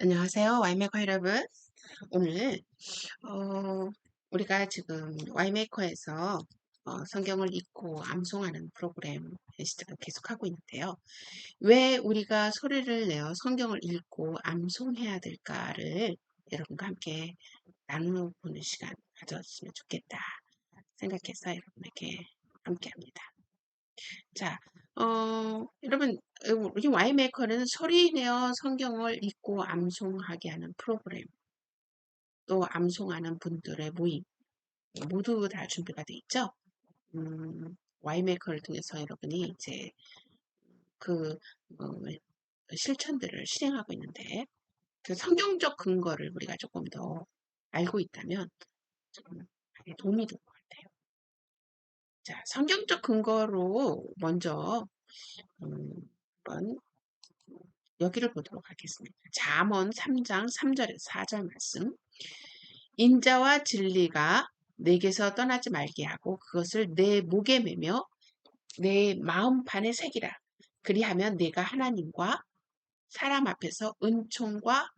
안녕하세요. 와이메커 여러분. 오늘 우리가 지금 와이메커에서 성경을 읽고 암송하는 프로그램 계속하고 있는데요. 왜 우리가 소리를 내어 성경을 읽고 암송해야 될까를 여러분과 함께 나누는 시간 가졌으면 좋겠다 생각해서 여러분에게 함께합니다. 자, 여러분, 우리 와이메커는 소리 내어 성경을 읽고 암송하게 하는 프로그램, 또 암송하는 분들의 모임, 모두 다 준비가 돼 있죠? 와이메이커를 통해서 여러분이 이제 그 어, 실천들을 실행하고 있는데, 그 성경적 근거를 우리가 조금 더 알고 있다면 좀 많이 도움이 될 것 같아요. 자, 성경적 근거로 먼저 한번 여기를 보도록 하겠습니다. 잠언 3장 3절에서 4절 말씀. 인자와 진리가 내게서 떠나지 말게 하고 그것을 내 목에 매며 내 마음판에 새기라. 그리하면 내가 하나님과 사람 앞에서 은총과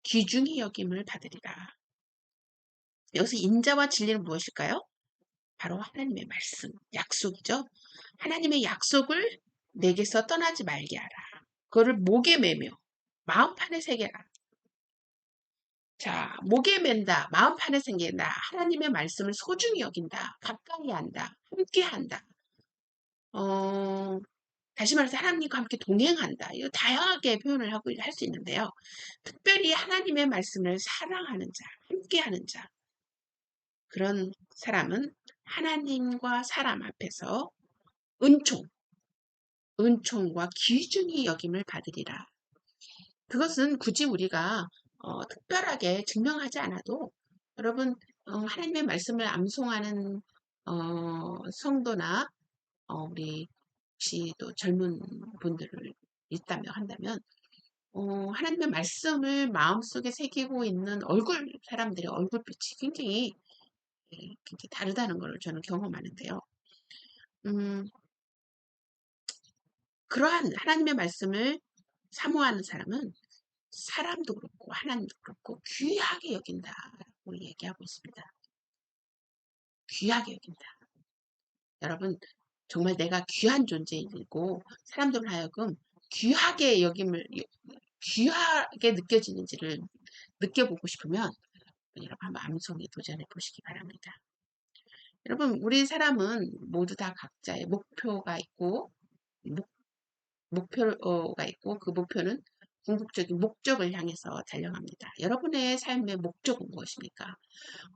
귀중히 여김을 받으리라. 여기서 인자와 진리는 무엇일까요? 바로 하나님의 말씀, 약속이죠. 하나님의 약속을 내게서 떠나지 말게 하라. 그거를 목에 매며 마음판에 새겨라. 자, 목에 맨다, 마음판에 새긴다, 하나님의 말씀을 소중히 여긴다, 가까이 한다, 함께 한다. 다시 말해서 하나님과 함께 동행한다. 이거 다양하게 표현을 하고 할 수 있는데요. 특별히 하나님의 말씀을 사랑하는 자, 함께하는 자, 그런 사람은 하나님과 사람 앞에서 은총, 은총과 귀중히 여김을 받으리라. 그것은 굳이 우리가 특별하게 증명하지 않아도 여러분 하나님의 말씀을 암송하는 성도나 우리 혹시 또 젊은 분들을 있다면 한다면 하나님의 말씀을 마음속에 새기고 있는 사람들의 얼굴빛이 굉장히 굉장히 다르다는 걸 저는 경험하는데요. 음, 그러한 하나님의 말씀을 사모하는 사람은 사람도 그렇고 하나님도 그렇고 귀하게 여긴다고 얘기하고 있습니다. 귀하게 여긴다. 여러분 정말 내가 귀한 존재이고 사람들 하여금 귀하게 여김을 귀하게 느껴지는지를 느껴보고 싶으면 여러분 한번 암송에 도전해 보시기 바랍니다. 여러분 우리 사람은 모두 다 각자의 목표가 있고 목표가 있고 그 목표는 궁극적인 목적을 향해서 달려갑니다. 여러분의 삶의 목적은 무엇입니까?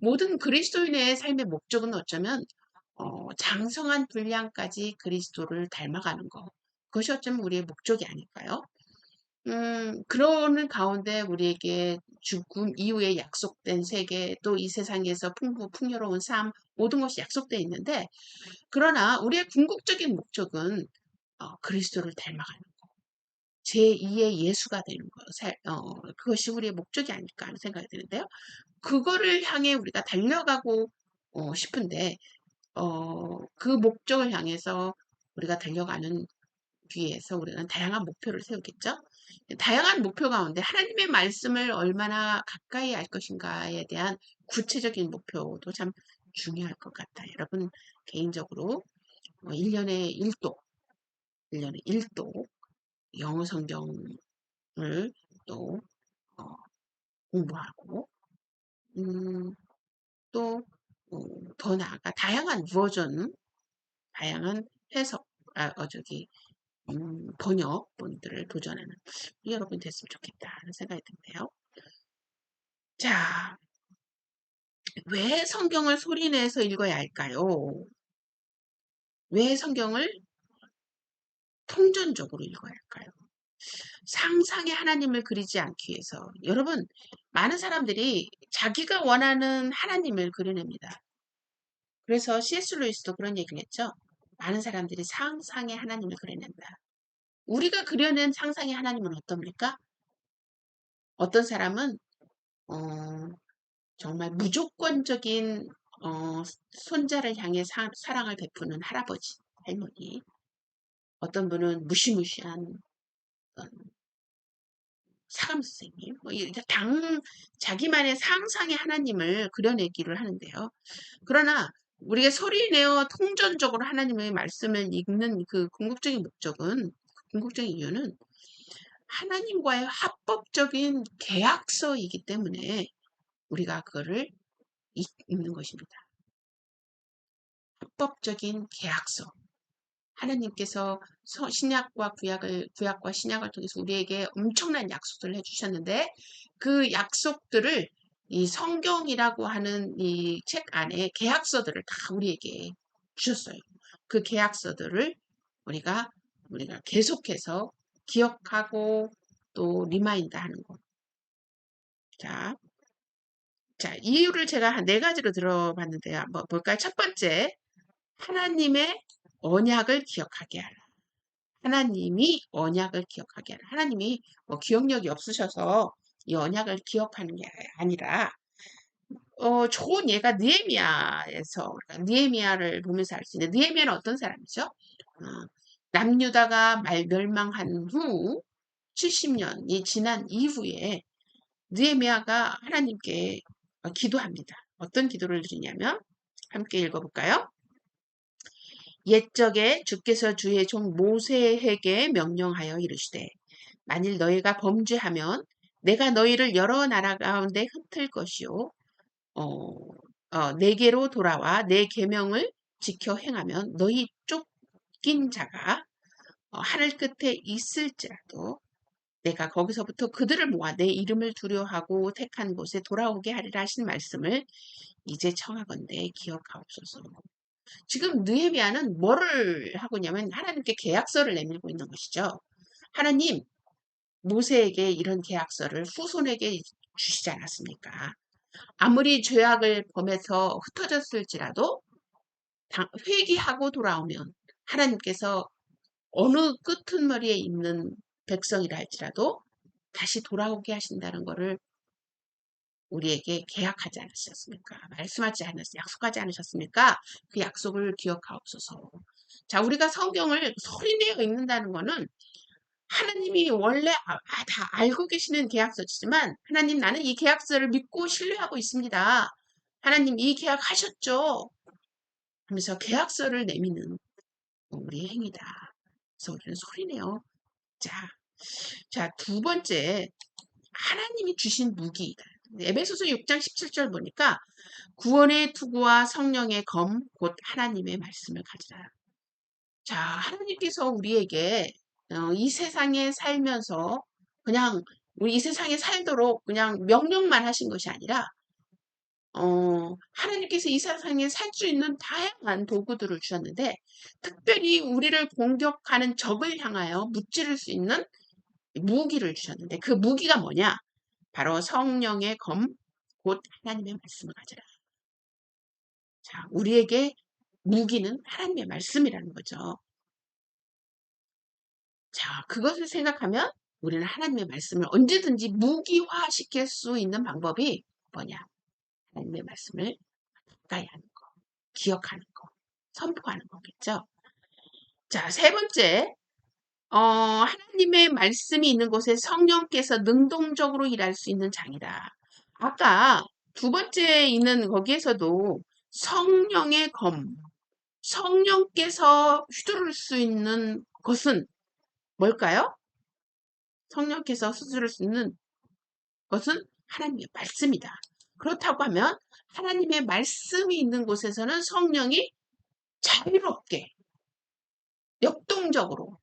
모든 그리스도인의 삶의 목적은 어쩌면 장성한 분량까지 그리스도를 닮아가는 것. 그것이 어쩌면 우리의 목적이 아닐까요? 그러는 가운데 우리에게 죽음 이후에 약속된 세계, 또 이 세상에서 풍요로운 삶, 모든 것이 약속되어 있는데, 그러나 우리의 궁극적인 목적은 그리스도를 닮아가는 것. 제2의 예수가 되는 것. 그것이 우리의 목적이 아닐까 하는 생각이 드는데요. 그거를 향해 우리가 달려가고 싶은데, 그 목적을 향해서 우리가 달려가는 위해서 우리는 다양한 목표를 세우겠죠. 다양한 목표 가운데 하나님의 말씀을 얼마나 가까이 알 것인가에 대한 구체적인 목표도 참 중요할 것 같아요. 여러분 개인적으로 1년에 1도, 1년에 1도 영어 성경을 또 어, 공부하고 음, 또 더 나아가 다양한 버전, 다양한 해석, 번역본들을 도전하는 여러분 됐으면 좋겠다는 생각이 드는데요. 자, 왜 성경을 소리내서 읽어야 할까요? 왜 성경을 통전적으로 읽어야 할까요? 상상의 하나님을 그리지 않기 위해서. 여러분, 많은 사람들이 자기가 원하는 하나님을 그려냅니다. 그래서 C.S. 루이스도 그런 얘기를 했죠. 많은 사람들이 상상의 하나님을 그려낸다. 우리가 그려낸 상상의 하나님은 어떻습니까? 어떤 사람은 어, 정말 무조건적인 손자를 향해 사랑을 베푸는 할아버지, 할머니. 어떤 분은 무시무시한 사감 선생님, 자기만의 상상의 하나님을 그려내기를 하는데요. 그러나 우리가 소리내어 통전적으로 하나님의 말씀을 읽는 그 궁극적인 이유는 하나님과의 합법적인 계약서이기 때문에 우리가 그거를 읽는 것입니다. 합법적인 계약서. 하나님께서 구약과 신약을 통해서 우리에게 엄청난 약속들을 해주셨는데 그 약속들을 이 성경이라고 하는 이 책 안에 계약서들을 다 우리에게 주셨어요. 그 계약서들을 우리가 계속해서 기억하고 또 리마인드 하는 거. 자, 이유를 제가 한 4가지로 들어봤는데요. 뭐 볼까요? 첫 번째, 하나님의 언약을 기억하게 하라. 하나님이 언약을 기억하게 하라. 하나님이 뭐 기억력이 없으셔서 이 언약을 기억하는 게 아니라 좋은 예가 느헤미야에서 그러니까 느헤미야를 보면서 알 수 있는데 느헤미야는 어떤 사람이죠? 남유다가 멸망한 후 70년이 지난 이후에 느헤미야가 하나님께 기도합니다. 어떤 기도를 드리냐면 함께 읽어볼까요? 옛적에 주께서 주의 종 모세에게 명령하여 이르시되 만일 너희가 범죄하면 내가 너희를 여러 나라 가운데 흩을 것이요 내게로 돌아와 내 계명을 지켜 행하면 너희 쫓긴 자가 하늘 끝에 있을지라도 내가 거기서부터 그들을 모아 내 이름을 두려워하고 택한 곳에 돌아오게 하리라 하신 말씀을 이제 청하건대 기억하옵소서. 지금 느헤미야는 뭐를 하고 있냐면 하나님께 계약서를 내밀고 있는 것이죠. 하나님, 모세에게 이런 계약서를 후손에게 주시지 않았습니까? 아무리 죄악을 범해서 흩어졌을지라도 회개하고 돌아오면 하나님께서 어느 끄트머리에 있는 백성이라 할지라도 다시 돌아오게 하신다는 것을 우리에게 계약하지 않으셨습니까? 약속하지 않으셨습니까? 그 약속을 기억하옵소서. 자, 우리가 성경을 소리내어 읽는다는 것은 하나님이 원래 다 알고 계시는 계약서지만 하나님 나는 이 계약서를 믿고 신뢰하고 있습니다. 하나님 이 계약하셨죠? 하면서 계약서를 내미는 우리의 행위다. 그래서 우리는 소리내요. 자, 두 번째 하나님이 주신 무기이다. 에베소서 6장 17절 보니까 구원의 투구와 성령의 검, 곧 하나님의 말씀을 가지라. 자, 하나님께서 우리에게 이 세상에 살면서 그냥 우리 이 세상에 살도록 그냥 명령만 하신 것이 아니라 하나님께서 이 세상에 살 수 있는 다양한 도구들을 주셨는데 특별히 우리를 공격하는 적을 향하여 무찌를 수 있는 무기를 주셨는데 그 무기가 뭐냐? 바로 성령의 검, 곧 하나님의 말씀을 가지라. 자, 우리에게 무기는 하나님의 말씀이라는 거죠. 자, 그것을 생각하면 우리는 하나님의 말씀을 언제든지 무기화시킬 수 있는 방법이 뭐냐? 하나님의 말씀을 가까이 하는 거, 기억하는 거, 선포하는 거겠죠. 자, 세 번째, 하나님의 말씀이 있는 곳에 성령께서 능동적으로 일할 수 있는 장이다. 아까 두 번째 있는 거기에서도 성령의 검, 성령께서 휘두를 수 있는 것은 뭘까요? 성령께서 휘두를 수 있는 것은 하나님의 말씀이다. 그렇다고 하면 하나님의 말씀이 있는 곳에서는 성령이 자유롭게, 역동적으로,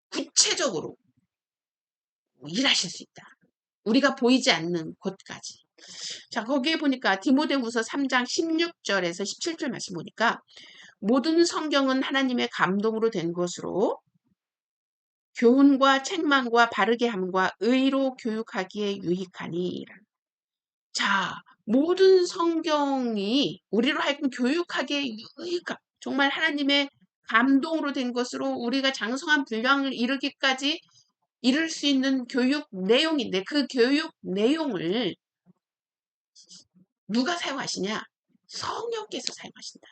구체적으로 일하실 수 있다. 우리가 보이지 않는 곳까지. 자, 거기에 보니까 디모데후서 3장 16절에서 17절 말씀 보니까 모든 성경은 하나님의 감동으로 된 것으로 교훈과 책망과 바르게 함과 의로 교육하기에 유익하니. 자, 모든 성경이 우리로 하여금 교육하기에 유익한 정말 하나님의 감동으로 된 것으로 우리가 장성한 분량을 이루기까지 이룰 수 있는 교육 내용인데 그 교육 내용을 누가 사용하시냐? 성령께서 사용하신다.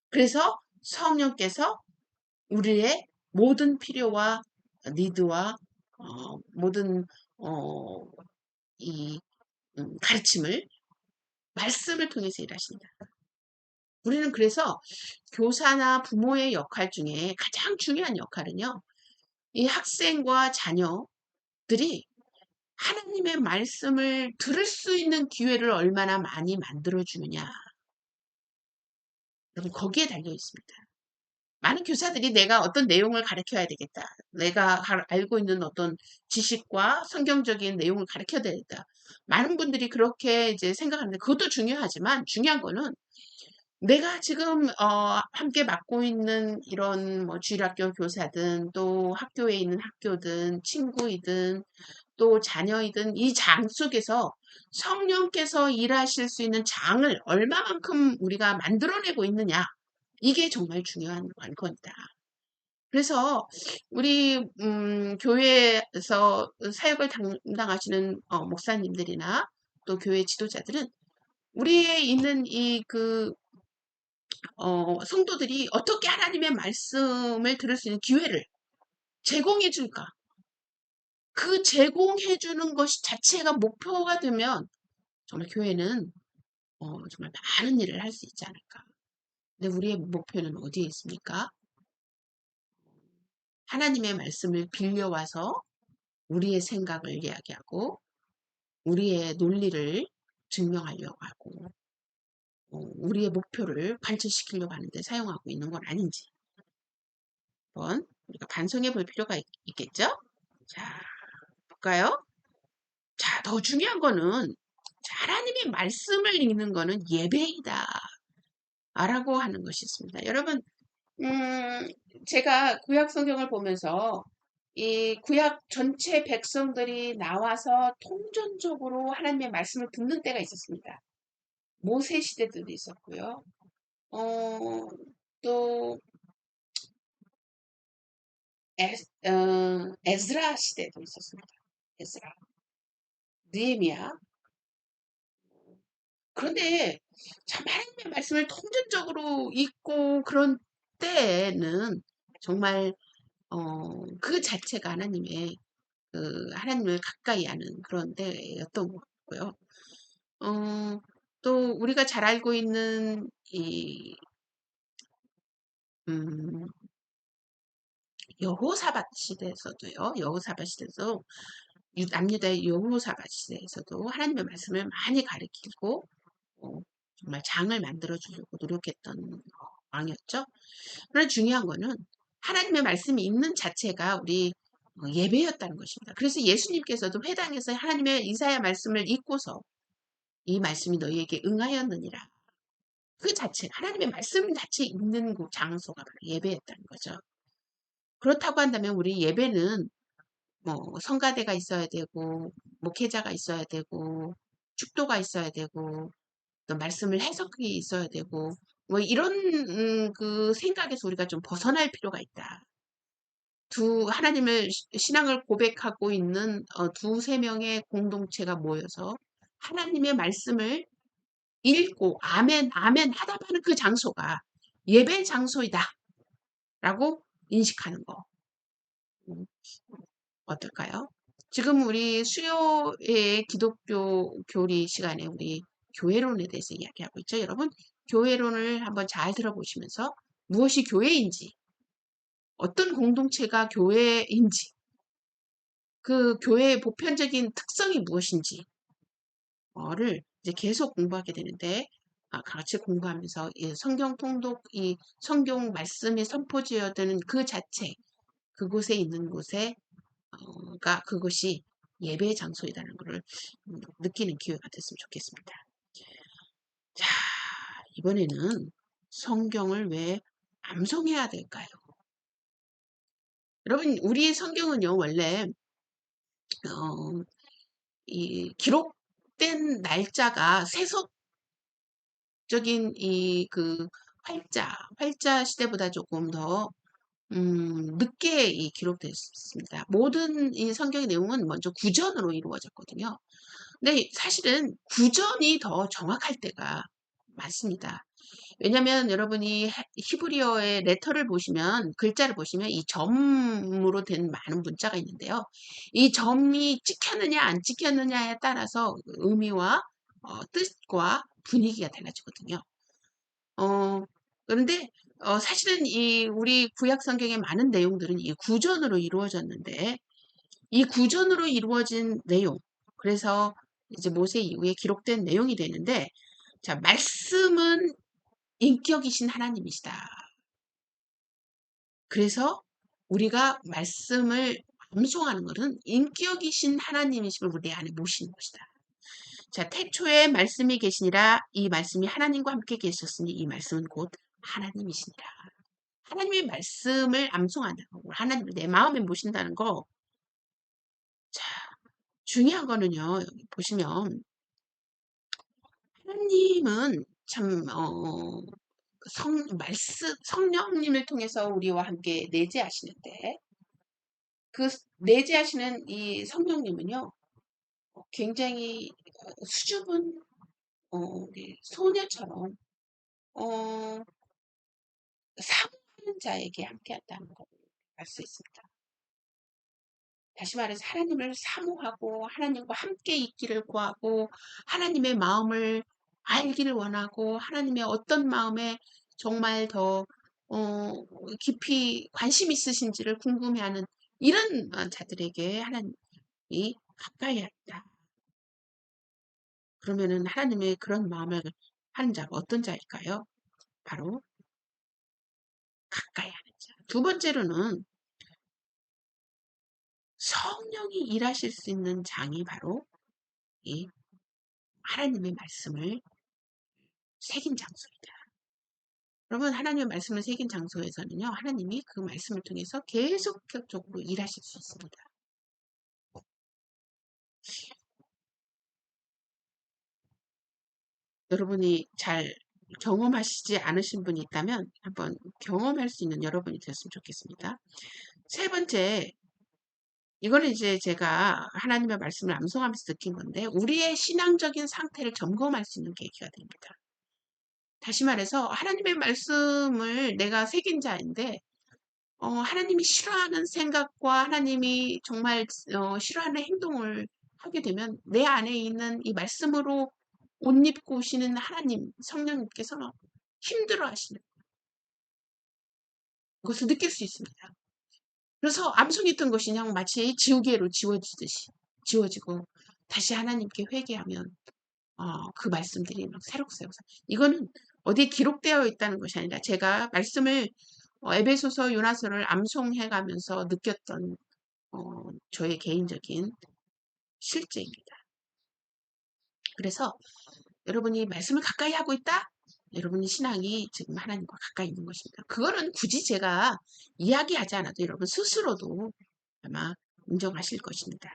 그래서 성령께서 우리의 모든 필요와 니드와 모든 어, 이 가르침을 말씀을 통해서 일하신다. 우리는 그래서 교사나 부모의 역할 중에 가장 중요한 역할은요, 이 학생과 자녀들이 하나님의 말씀을 들을 수 있는 기회를 얼마나 많이 만들어주느냐. 여러분, 거기에 달려 있습니다. 많은 교사들이 내가 어떤 내용을 가르쳐야 되겠다. 내가 알고 있는 어떤 지식과 성경적인 내용을 가르쳐야 되겠다. 많은 분들이 그렇게 이제 생각하는데 그것도 중요하지만 중요한 거는 내가 지금 함께 맡고 있는 이런 뭐 주일학교 교사든 또 학교에 있는 학교든 친구이든 또 자녀이든 이 장 속에서 성령께서 일하실 수 있는 장을 얼마만큼 우리가 만들어내고 있느냐. 이게 정말 중요한 관건이다. 그래서 우리 교회에서 사역을 담당하시는 목사님들이나 또 교회 지도자들은 우리에 있는 성도들이 어떻게 하나님의 말씀을 들을 수 있는 기회를 제공해 줄까? 그 제공해 주는 것이 자체가 목표가 되면 정말 교회는 정말 많은 일을 할 수 있지 않을까. 근데 우리의 목표는 어디에 있습니까? 하나님의 말씀을 빌려와서 우리의 생각을 이야기하고 우리의 논리를 증명하려고 하고 우리의 목표를 관철시키려고 하는데 사용하고 있는 건 아닌지 한번 우리가 반성해 볼 필요가 있겠죠? 자, 볼까요? 자, 더 중요한 거는 하나님의 말씀을 읽는 거는 예배이다. 라고 하는 것이 있습니다. 여러분, 제가 구약 성경을 보면서 이 구약 전체 백성들이 나와서 통전적으로 하나님의 말씀을 듣는 때가 있었습니다. 모세 시대들도 있었고요. 어, 또 에스라 시대도 있었습니다. 에스라, 느헤미야. 그런데 참 하나님의 말씀을 통전적으로 읽고 그런 때에는 정말 그 자체가 하나님을 가까이 하는 그런 때였던 것 같고요. 또 우리가 잘 알고 있는 음, 여호사밧 시대에서도요. 여호사밧 시대에서 남유다의 여호사밧 시대에서도 하나님의 말씀을 많이 가르치고 정말 장을 만들어 주려고 노력했던 왕이었죠. 그러나 중요한 거는 하나님의 말씀이 있는 자체가 우리 예배였다는 것입니다. 그래서 예수님께서도 회당에서 하나님의 이사야 말씀을 읽고서 이 말씀이 너희에게 응하였느니라. 그 자체, 하나님의 말씀 자체 있는 곳 장소가 바로 예배였다는 거죠. 그렇다고 한다면 우리 예배는 뭐 성가대가 있어야 되고 목회자가 있어야 되고 축도가 있어야 되고 또 말씀을 해석이 있어야 되고 뭐 이런 그 생각에서 우리가 좀 벗어날 필요가 있다. 하나님을 신앙을 고백하고 있는 두세 명의 공동체가 모여서 하나님의 말씀을 읽고 아멘 아멘 하다 가는 그 장소가 예배 장소이다 라고 인식하는 거 어떨까요? 지금 우리 수요의 기독교 교리 시간에 우리 교회론에 대해서 이야기하고 있죠. 여러분 교회론을 한번 잘 들어보시면서 무엇이 교회인지 어떤 공동체가 교회인지 그 교회의 보편적인 특성이 무엇인지를 이제 계속 공부하게 되는데 같이 공부하면서 이 성경 통독, 이 성경 말씀이 선포되어지는 그 자체, 그곳에 있는 그것이 예배의 장소이라는 것을 느끼는 기회가 됐으면 좋겠습니다. 자, 이번에는 성경을 왜 암송해야 될까요? 여러분, 우리 성경은요, 원래 이 기록된 날짜가 세속적인 활자 시대보다 조금 더 늦게 기록됐습니다. 모든 이 성경의 내용은 먼저 구전으로 이루어졌거든요. 근데 사실은 구전이 더 정확할 때가 많습니다. 왜냐면 여러분이 히브리어의 레터를 보시면 글자를 보시면 이 점으로 된 많은 문자가 있는데요. 이 점이 찍혔느냐 안 찍혔느냐에 따라서 의미와 뜻과 분위기가 달라지거든요. 어, 그런데 사실은 이 우리 구약 성경의 많은 내용들은 이 구전으로 이루어졌는데 이 구전으로 이루어진 내용, 그래서 이제 모세 이후에 기록된 내용이 되는데, 자, 말씀은 인격이신 하나님이시다. 그래서 우리가 말씀을 암송하는 것은 인격이신 하나님이심을 우리 안에 모시는 것이다. 자, 태초에 말씀이 계시니라. 이 말씀이 하나님과 함께 계셨으니 이 말씀은 곧 하나님이시니라. 하나님의 말씀을 암송한다는 거, 하나님을 내 마음에 모신다는 거. 자, 중요한 거는요, 여기 보시면 하나님은 참 성령님을 통해서 우리와 함께 내재하시는데 그 내재하시는 이 성령님은요 굉장히 수줍은 우리 소녀처럼 어, 사모하는 자에게 함께한다는 걸 알 수 있습니다. 다시 말해서 하나님을 사모하고 하나님과 함께 있기를 구하고 하나님의 마음을 알기를 원하고 하나님의 어떤 마음에 정말 더 깊이 관심 있으신지를 궁금해하는 이런 자들에게 하나님이 가까이 한다. 그러면은 하나님의 그런 마음을 하는 자가 어떤 자일까요? 바로 가까이 하는 자. 두 번째로는 성령이 일하실 수 있는 장이 바로 이 하나님의 말씀을 새긴 장소이다. 그러면 하나님의 말씀을 새긴 장소에서는요, 하나님이 그 말씀을 통해서 계속적으로 일하실 수 있습니다. 여러분이 잘 경험하시지 않으신 분이 있다면 한번 경험할 수 있는 여러분이 되었으면 좋겠습니다. 세 번째, 이거는 이제 제가 하나님의 말씀을 암송하면서 느낀 건데, 우리의 신앙적인 상태를 점검할 수 있는 계기가 됩니다. 다시 말해서 하나님의 말씀을 내가 새긴 자인데, 하나님이 싫어하는 생각과 하나님이 정말 싫어하는 행동을 하게 되면 내 안에 있는 이 말씀으로 옷 입고 오시는 하나님, 성령님께서 힘들어 하시는 것을 느낄 수 있습니다. 그래서 암송했던 것이 그냥 마치 지우개로 지워지듯이 지워지고 다시 하나님께 회개하면 그 말씀들이 막 새록새록 이거는 어디에 기록되어 있다는 것이 아니라 제가 말씀을 에베소서 요나서를 암송해 가면서 느꼈던 저의 개인적인 실제입니다. 그래서 여러분이 말씀을 가까이 하고 있다? 여러분의 신앙이 지금 하나님과 가까이 있는 것입니다. 그거는 굳이 제가 이야기하지 않아도 여러분 스스로도 아마 인정하실 것입니다.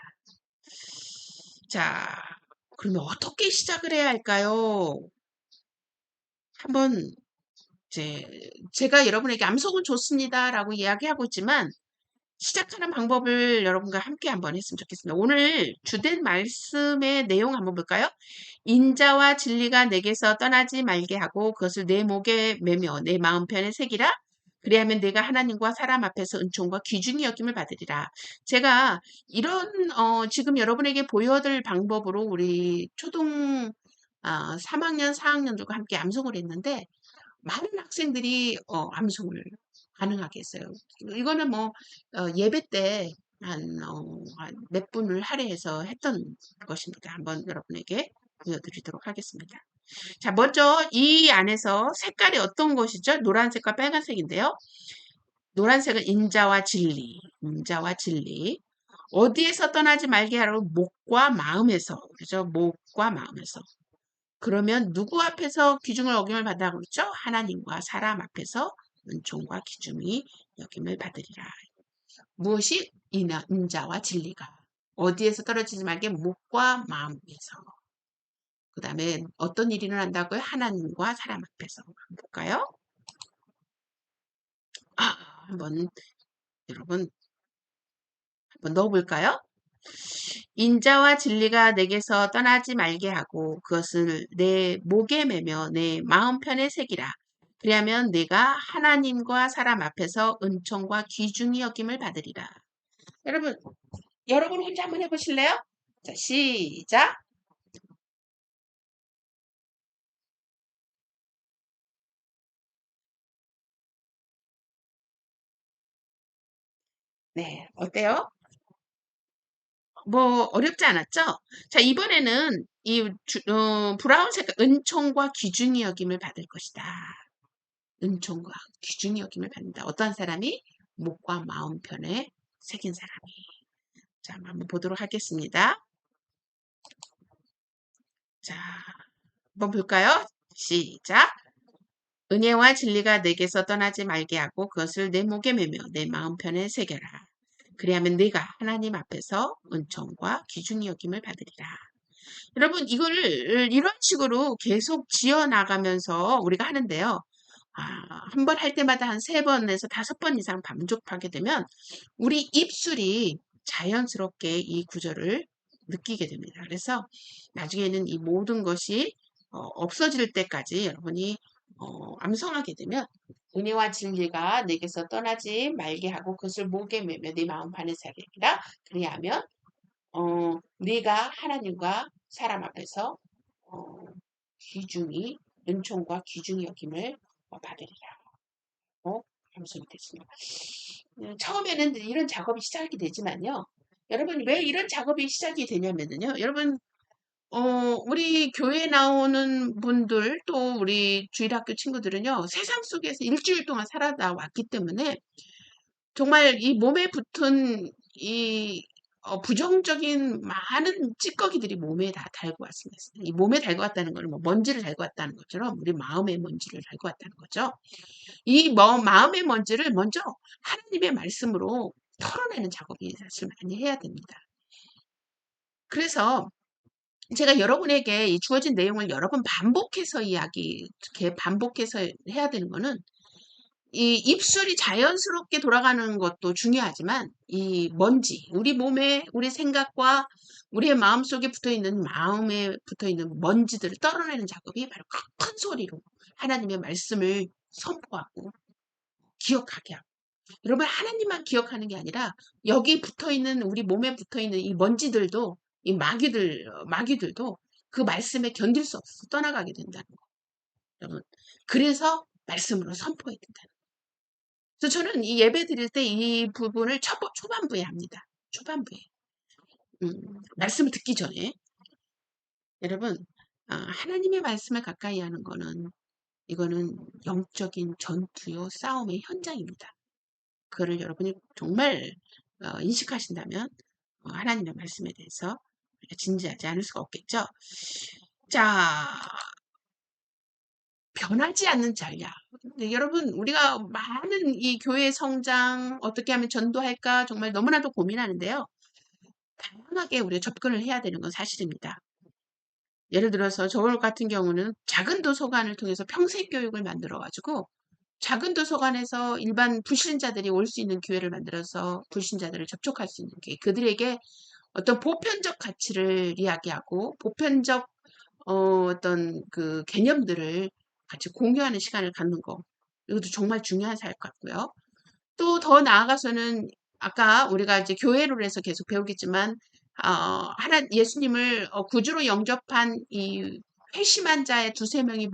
자, 그러면 어떻게 시작을 해야 할까요? 한번 제가 여러분에게 암송은 좋습니다라고 이야기하고 있지만 시작하는 방법을 여러분과 함께 한번 했으면 좋겠습니다. 오늘 주된 말씀의 내용 한번 볼까요? 인자와 진리가 내게서 떠나지 말게 하고 그것을 내 목에 매며 내 마음편에 새기라. 그리하면 내가 하나님과 사람 앞에서 은총과 귀중히 여김을 받으리라. 제가 이런 지금 여러분에게 보여드릴 방법으로 우리 초등 3학년, 4학년들과 함께 암송을 했는데 많은 학생들이 암송을 가능하게 했어요. 이거는 뭐 예배 때 몇 분을 할애해서 했던 것입니다. 한번 여러분에게 보여드리도록 하겠습니다. 자, 먼저 이 안에서 색깔이 어떤 것이죠? 노란색과 빨간색인데요. 노란색은 인자와 진리, 인자와 진리. 어디에서 떠나지 말게 하라고 목과 마음에서, 그죠? 목과 마음에서. 그러면 누구 앞에서 귀중을 어김을 받으라고 그랬죠? 하나님과 사람 앞에서 은총과 귀중이 여김을 받으리라. 무엇이? 인자와 진리가. 어디에서 떨어지지 말게 목과 마음에서. 그 다음에 어떤 일이 일어난다고요? 하나님과 사람 앞에서. 한번 볼까요? 한번 여러분 한번 넣어볼까요? 인자와 진리가 내게서 떠나지 말게 하고 그것을 내 목에 매며 내 마음편에 새기라. 그리하면 내가 하나님과 사람 앞에서 은총과 귀중히 여김을 받으리라. 여러분, 여러분 혼자 한번 해보실래요? 자, 시작. 네, 어때요? 뭐 어렵지 않았죠? 자, 이번에는 이 브라운 색깔 은총과 귀중히 여김을 받을 것이다. 은총과 귀중히 여김을 받는다. 어떤 사람이? 목과 마음 편에 새긴 사람이. 자, 한번 보도록 하겠습니다. 자, 한번 볼까요? 시작. 은혜와 진리가 내게서 떠나지 말게 하고 그것을 내 목에 매며 내 마음 편에 새겨라. 그리하면 네가 하나님 앞에서 은총과 귀중히 여김을 받으리라. 여러분, 이거를 이런 식으로 계속 지어 나가면서 우리가 하는데요. 한 번 할 때마다 한 3번에서 5번 이상 반복하게 되면 우리 입술이 자연스럽게 이 구절을 느끼게 됩니다. 그래서 나중에는 이 모든 것이 없어질 때까지 여러분이 암송하게 되면 은혜와 진리가 내게서 떠나지 말게 하고 그것을 목에 매며 네 마음 반에 새기라. 그리하면 네가 하나님과 사람 앞에서 어, 귀중히 은총과 귀중히 여김을 받으리라. 암송이 됐습니다. 처음에는 이런 작업이 시작이 되지만요. 여러분 왜 이런 작업이 시작이 되냐면요. 여러분 우리 교회 나오는 분들 또 우리 주일학교 친구들은요. 세상 속에서 일주일 동안 살아다 왔기 때문에 정말 이 몸에 붙은 이 부정적인 많은 찌꺼기들이 몸에 다 달고 왔습니다. 이 몸에 달고 왔다는 거는 뭐 먼지를 달고 왔다는 것처럼 우리 마음의 먼지를 달고 왔다는 거죠. 이 마음의 먼지를 먼저 하나님의 말씀으로 털어내는 작업이 사실 많이 해야 됩니다. 그래서 제가 여러분에게 이 주어진 내용을 여러 번 반복해서 이렇게 반복해서 해야 되는 거는 이 입술이 자연스럽게 돌아가는 것도 중요하지만 이 먼지, 우리 몸에 우리 생각과 우리의 마음속에 붙어있는 마음에 붙어있는 먼지들을 떨어내는 작업이 바로 큰 소리로 하나님의 말씀을 선포하고 기억하게 하고 여러분 하나님만 기억하는 게 아니라 여기 붙어있는 우리 몸에 붙어있는 이 먼지들도 이 마귀들도 그 말씀에 견딜 수 없어서 떠나가게 된다는 거. 여러분 그래서 말씀으로 선포해야 된다는 거. 그래서 저는 이 예배 드릴 때 이 부분을 초반부에 합니다. 초반부에. 말씀을 듣기 전에. 여러분, 하나님의 말씀을 가까이 하는 거는, 이거는 영적인 전투요, 싸움의 현장입니다. 그거를 여러분이 정말 인식하신다면, 하나님의 말씀에 대해서 진지하지 않을 수가 없겠죠. 자, 변하지 않는 전략. 근데 여러분, 우리가 많은 이 교회 성장, 어떻게 하면 전도할까 정말 너무나도 고민하는데요. 다양하게 우리가 접근을 해야 되는 건 사실입니다. 예를 들어서 저 같은 경우는 작은 도서관을 통해서 평생 교육을 만들어가지고 작은 도서관에서 일반 불신자들이 올 수 있는 기회를 만들어서 불신자들을 접촉할 수 있는 기회, 그들에게 어떤 보편적 가치를 이야기하고 보편적 어떤 그 개념들을 같이 공유하는 시간을 갖는 거, 이것도 정말 중요한 사역 같고요. 또 더 나아가서는 아까 우리가 이제 교회로 해서 계속 배우겠지만 예수님을 구주로 영접한 이 회심한 자의 두세 명이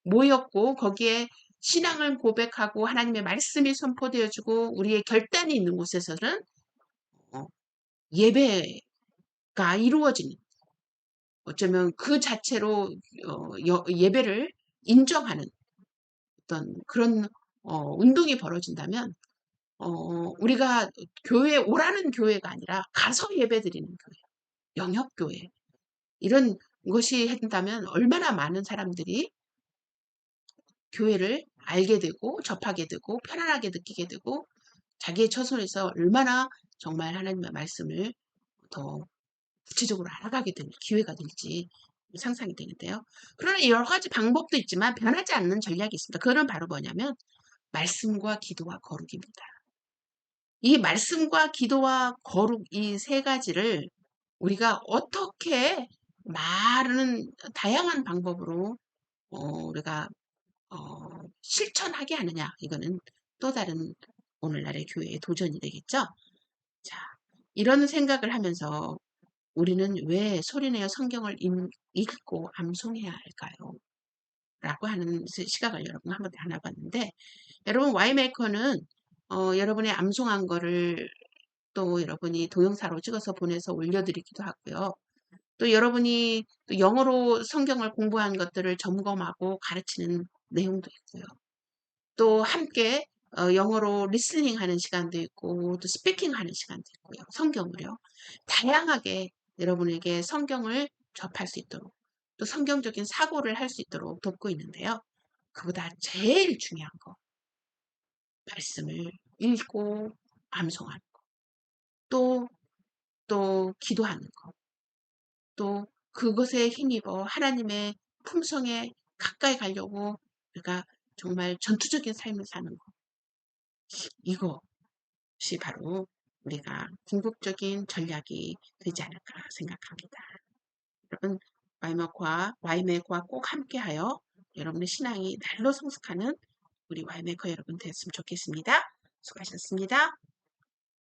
모였고 거기에 신앙을 고백하고 하나님의 말씀이 선포되어지고 우리의 결단이 있는 곳에서는 어, 예배가 이루어지는 어쩌면 그 자체로 예배를 인정하는 어떤 그런 운동이 벌어진다면 우리가 교회에 오라는 교회가 아니라 가서 예배드리는 교회, 영역교회 이런 것이 한다면 얼마나 많은 사람들이 교회를 알게 되고 접하게 되고 편안하게 느끼게 되고 자기의 처소에서 얼마나 정말 하나님의 말씀을 더 구체적으로 알아가게 되는 기회가 될지 상상이 되는데요. 그러나 여러 가지 방법도 있지만 변하지 않는 전략이 있습니다. 그건 바로 뭐냐면 말씀과 기도와 거룩입니다. 이 말씀과 기도와 거룩 이 세 가지를 우리가 어떻게 많은 다양한 방법으로 우리가 실천하게 하느냐. 이거는 또 다른 오늘날의 교회의 도전이 되겠죠. 자, 이런 생각을 하면서 우리는 왜 소리내어 성경을 읽고 암송해야 할까요? 라고 하는 시각을 여러분 한번 나눠봤는데, 여러분 와이메이커는 여러분의 암송한 거를 또 여러분이 동영상으로 찍어서 보내서 올려드리기도 하고요. 또 여러분이 또 영어로 성경을 공부한 것들을 점검하고 가르치는 내용도 있고요. 또 함께 영어로 리스닝 하는 시간도 있고 또 스피킹 하는 시간도 있고요. 성경을요. 다양하게 여러분에게 성경을 접할 수 있도록 또 성경적인 사고를 할 수 있도록 돕고 있는데요. 그보다 제일 중요한 거 말씀을 읽고 암송하는 거. 또 기도하는 거. 또 그것에 힘입어 하나님의 품성에 가까이 가려고 우리가 정말 전투적인 삶을 사는 거. 이것이 바로 우리가 궁극적인 전략이 되지 않을까 생각합니다. 여러분, 와이맥과 꼭 함께하여 여러분의 신앙이 날로 성숙하는 우리 와이메커 여러분 됐으면 좋겠습니다. 수고하셨습니다.